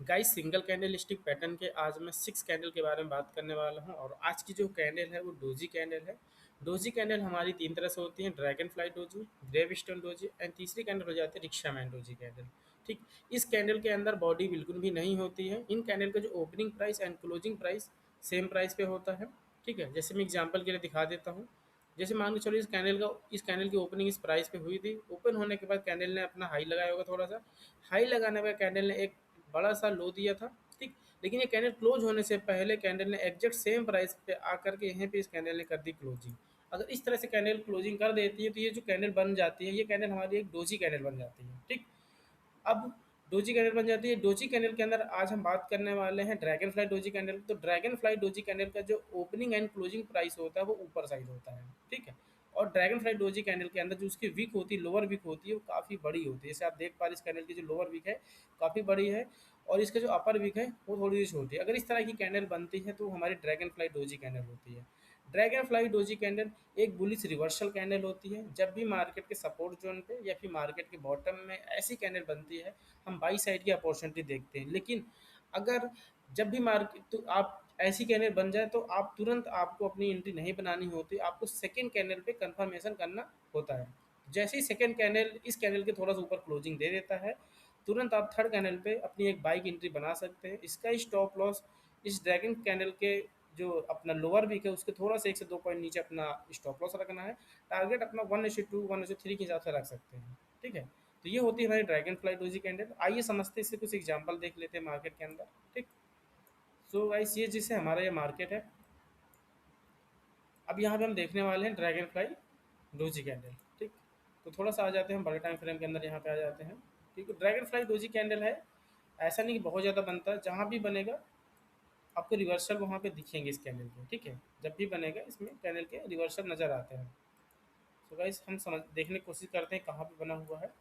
Guys single candle stick pattern के आज मैं 6 कैंडल के बारे में बात करने वाला हूं और आज की जो कैंडल है वो डोजी कैंडल है। डोजी कैंडल हमारी 3 तरह से होती है, dragon fly doji, gravestone doji and तीसरी कैंडल हो जाती है रिक्शा मैन डोजी कैंडल। ठीक, इस कैंडल के अंदर बॉडी बिल्कुल भी नहीं होती है। इन कैंडल का जो opening price and closing price same price पे होता है। ठीक है, जैसे मैं एग्जांपल के लिए दिखा देता हूँ। जैसे मान के चलो इस कैंडल की ओपनिंग इस प्राइस पे हुई थी। ओपन होने के बाद कैंडल ने अपना हाई लगाया होगा, थोड़ा सा हाई लगाने के बाद कैंडल ने एक बड़ा सा लो दिया था। ठीक, लेकिन ये कैंडल क्लोज होने से पहले कैंडल ने एग्जैक्ट सेम प्राइस पे आकर के यहीं पे इस कैंडल ने कर दी क्लोजिंग। अगर इस तरह से कैंडल क्लोजिंग कर देती है तो ये जो कैंडल बन जाती है, ये कैंडल हमारी एक डोजी कैंडल बन जाती है। ठीक, अब डोजी कैंडल बन जाती है। डोजी कैंडल के अंदर आज हम बात करने वाले हैं ड्रैगन फ्लाई डोजी कैंडल। तो ड्रैगन फ्लाई डोजी कैंडल का जो ओपनिंग एंड क्लोजिंग प्राइस होता है वो ऊपर साइड होता है। ठीक है, और ड्रैगन फ्लाई डोजी कैंडल के अंदर जो उसकी विक होती है, लोअर विक होती है, वो काफ़ी बड़ी होती है। जैसे आप देख पा रहे हैं इस कैंडल की जो लोअर विक है काफ़ी बड़ी है और इसका जो अपर विक है वो थोड़ी सी छोटी है। अगर इस तरह की कैंडल बनती है तो हमारी ड्रैगन फ्लाई डोजी कैंडल होती है। ड्रैगन फ्लाई डोजी कैंडल एक बुलिश रिवर्सल कैंडल होती है। जब भी मार्केट के सपोर्ट जोन पे या फिर मार्केट के बॉटम में ऐसी कैंडल बनती है, हम बाई साइड की अपॉर्चुनिटी देखते हैं। लेकिन अगर जब भी मार्केट तो आप ऐसी कैंडल बन जाए तो आप तुरंत आपको अपनी एंट्री नहीं बनानी होती, आपको सेकेंड कैंडल पे कंफर्मेशन करना होता है। जैसे ही सेकेंड कैंडल इस कैंडल के थोड़ा सा ऊपर क्लोजिंग दे देता है, तुरंत आप थर्ड कैंडल पे अपनी एक बाइक एंट्री बना सकते हैं। इसका स्टॉप लॉस इस ड्रैगन कैंडल के जो अपना लोअर वीक है उसके थोड़ा सा 1 से 2 पॉइंट नीचे अपना स्टॉप लॉस रखना है। टारगेट अपना 1:2 1:3 के हिसाब से रख सकते हैं। ठीक है, तो ये होती है हमारी ड्रैगन फ्लाई डोजी कैंडल। आइए समझते हैं, इससे कुछ एग्जांपल देख लेते हैं मार्केट के अंदर। ठीक, सो गाइस ये जिससे हमारा ये मार्केट है। अब यहाँ पे हम देखने वाले हैं ड्रैगन फ्लाई डोजी कैंडल। ठीक, तो थोड़ा सा आ जाते हैं हम बड़े टाइम फ्रेम के अंदर, यहाँ पे आ जाते हैं। ठीक है, ड्रैगन फ्लाई डोजी कैंडल है, ऐसा नहीं कि बहुत ज़्यादा बनता है। जहाँ भी बनेगा आपको रिवर्सल वहाँ पे दिखेंगे इस कैंडल के। ठीक है, जब भी बनेगा इसमें कैंडल के रिवर्सल नज़र आते हैं। सो गाइस हम समझ देखने की कोशिश करते हैं कहाँ पे बना हुआ है।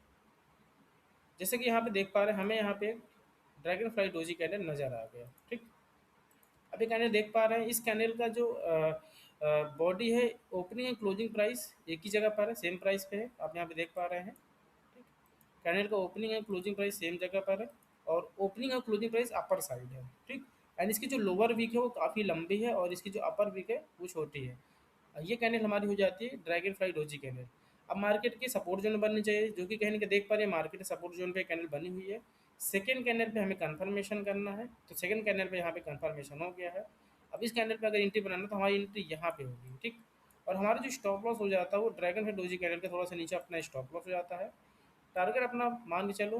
जैसे कि यहाँ पे देख पा रहे हैं, हमें यहाँ पे ड्रैगन फ्लाई डोजी कैंडल नज़र आ गया। ठीक, अभी कैंडल देख पा रहे हैं इस कैंडल का जो बॉडी है, ओपनिंग एंड क्लोजिंग प्राइस एक ही जगह पर है, सेम प्राइस पे है। आप यहाँ पे देख पा रहे हैं। ठीक, कैंडल का opening and closing price same जगह पर है और ओपनिंग और क्लोजिंग प्राइस अपर साइड है। ठीक, एंड इसकी जो लोअर वीक है वो काफ़ी लंबी है और इसकी जो अपर वीक है वो छोटी है। ये कैंडल हमारी हो जाती है ड्रैगन फ्लाई डोजी कैंडल। अब मार्केट की सपोर्ट जोन बननी चाहिए, जो कि कहीं न देख पा रहे हैं मार्केट सपोर्ट जोन पे कैंडल बनी हुई है। सेकंड कैंडल पे हमें कंफर्मेशन करना है, तो सेकंड कैंडल पे यहाँ पे कंफर्मेशन हो गया है। अब इस कैंडल पे अगर एंट्री बनाना है तो हमारी एंट्री यहाँ पे होगी। ठीक, और हमारा जो स्टॉप लॉस हो जाता है वो ड्रैगन फ्लाई डोजी कैंडल के थोड़ा सा नीचे अपना स्टॉप लॉस हो जाता है। टारगेट अपना मान के चलो,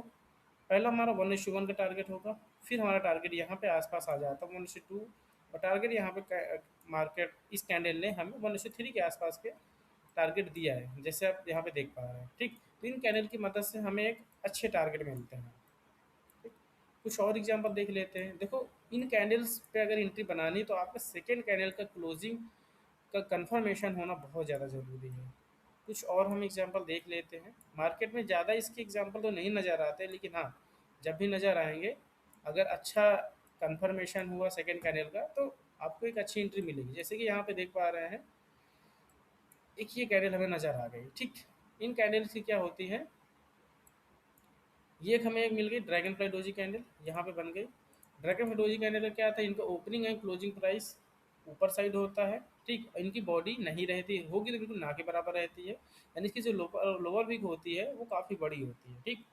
पहला हमारा 1:1 का टारगेट होगा, फिर हमारा टारगेट यहाँ पे आसपास आ जाता है 1:2 और टारगेट यहाँ पे मार्केट इस कैंडल ने हमें 1:3 के आसपास के टारगेट दिया है, जैसे आप यहाँ पे देख पा रहे हैं। ठीक, तो इन कैंडल की मदद से हमें एक अच्छे टारगेट मिलते हैं। ठीक, कुछ और एग्जांपल देख लेते हैं। देखो, इन कैंडल्स पे अगर एंट्री बनानी है तो आपका सेकेंड कैंडल का क्लोजिंग का कंफर्मेशन होना बहुत ज़्यादा ज़रूरी है। कुछ और हम एग्जांपल देख लेते हैं। मार्केट में ज़्यादा इसके एग्जांपल तो नहीं नज़र आते, लेकिन हाँ, जब भी नज़र आएँगे, अगर अच्छा कंफर्मेशन हुआ सेकंड कैंडल का तो आपको एक अच्छी एंट्री मिलेगी। जैसे कि यहाँ पे देख पा रहे हैं, एक ये कैंडल हमें नज़र आ गई। ठीक, इन कैंडल्स की क्या होती है, ये एक हमें एक मिल गई ड्रैगन फ्लाई डोजी कैंडल, यहाँ पे बन गई। ड्रैगन फ्लाई डोजी कैंडल का क्या था, इनका ओपनिंग एंड क्लोजिंग प्राइस ऊपर साइड होता है। ठीक, इनकी बॉडी नहीं रहती, होगी तो बिल्कुल ना के बराबर रहती है, यानी इसकी जो लोअर वीक होती है वो काफ़ी बड़ी होती है। ठीक,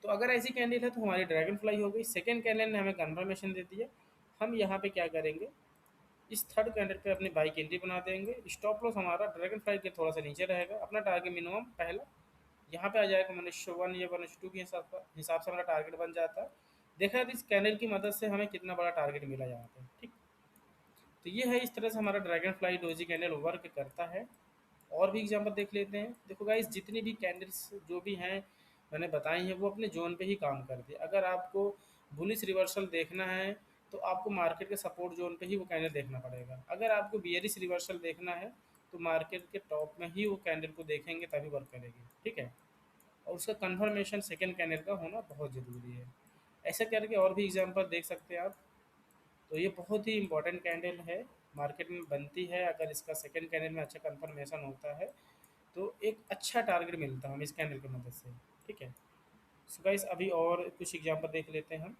तो अगर ऐसी कैंडल है तो हमारी ड्रैगन फ्लाई हो गई। सेकेंड कैंडल ने हमें कंफर्मेशन दे दिया। हम यहाँ पे क्या करेंगे, इस थर्ड कैंडल पे अपनी बाई की एंट्री बना देंगे। स्टॉप लॉस हमारा ड्रैगन फ्लाई के थोड़ा सा नीचे रहेगा। अपना टारगेट मिनिमम पहला यहाँ पे आ जाएगा 1:1 या 1:2 के हिसाब से हमारा टारगेट बन जाता है। देखा है तो इस कैंडल की मदद से हमें कितना बड़ा टारगेट मिला यहाँ पे। ठीक, तो ये है, इस तरह से हमारा dragon fly doji candle work करता है। और भी एग्जांपल देख लेते हैं। देखो गाइस, जितनी भी कैंडल्स जो भी हैं मैंने बताई हैं वो अपने जोन पे ही काम करती है। अगर आपको बुलिश रिवर्सल देखना है तो आपको मार्केट के सपोर्ट जोन पे ही वो कैंडल देखना पड़ेगा। अगर आपको बियरिश रिवर्सल देखना है तो मार्केट के टॉप में ही वो कैंडल को देखेंगे तभी वर्क करेगी। ठीक है, और उसका कंफर्मेशन सेकंड कैंडल का होना बहुत ज़रूरी है। ऐसा करके और भी एग्जांपल देख सकते हैं आप। तो ये बहुत ही इंपॉर्टेंट कैंडल है, मार्केट में बनती है। अगर इसका सेकंड कैंडल में अच्छा कंफर्मेशन होता है तो एक अच्छा टारगेट मिलता है हमें इस कैंडल की मदद से। ठीक है, सो गाइस अभी और कुछ एग्जांपल देख लेते हैं हम।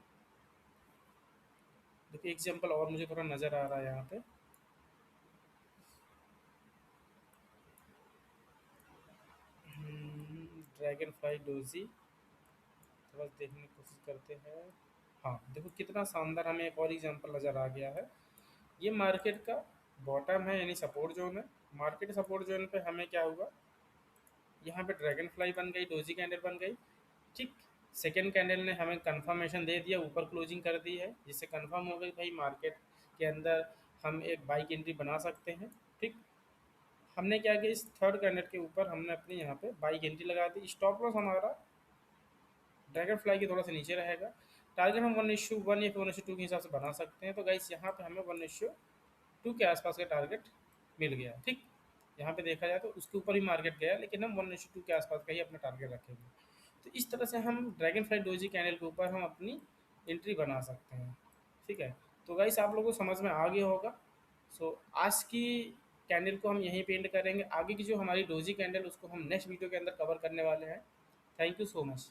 देखिए एग्जांपल और मुझे थोड़ा नज़र आ रहा है यहाँ पे। ड्रैगन फ्लाई डोजी, थोड़ा देखने की कोशिश करते हैं। हाँ देखो कितना शानदार हमें एक और एग्जांपल नज़र आ गया है। ये मार्केट का बॉटम है यानी सपोर्ट जोन है। मार्केट सपोर्ट जोन पे हमें क्या हुआ, यहाँ पे ड्रैगन फ्लाई बन गई, डोजी कैंडल बन गई। ठीक, सेकेंड कैंडल ने हमें कंफर्मेशन दे दिया, ऊपर क्लोजिंग कर दी है, जिससे कंफर्म हो गई भाई मार्केट के अंदर हम एक बाइक एंट्री बना सकते हैं। ठीक, हमने क्या किया, इस थर्ड कैंडल के ऊपर हमने अपने यहाँ पे बाइक एंट्री लगा दी। स्टॉप लॉस हमारा ड्रैगन फ्लाई के थोड़ा सा नीचे रहेगा। टारगेट हम 1:1 या फिर 1:2 के हिसाब से बना सकते हैं। तो गाइस यहाँ पे हमें 1:2 के आसपास का टारगेट मिल गया। ठीक, यहाँ पे देखा जाए तो उसके ऊपर ही मार्केट गया, लेकिन हम 1:2 के आसपास का ही अपना टारगेट रखेंगे। तो इस तरह से हम ड्रैगन फ्लाई डोजी कैंडल के ऊपर हम अपनी एंट्री बना सकते हैं। ठीक है, तो गाइस आप लोगों को समझ में आ गया होगा। सो आज की कैंडल को हम यहीं पे एंड करेंगे। आगे की जो हमारी डोजी कैंडल उसको हम नेक्स्ट वीडियो के अंदर कवर करने वाले हैं। Thank you so much.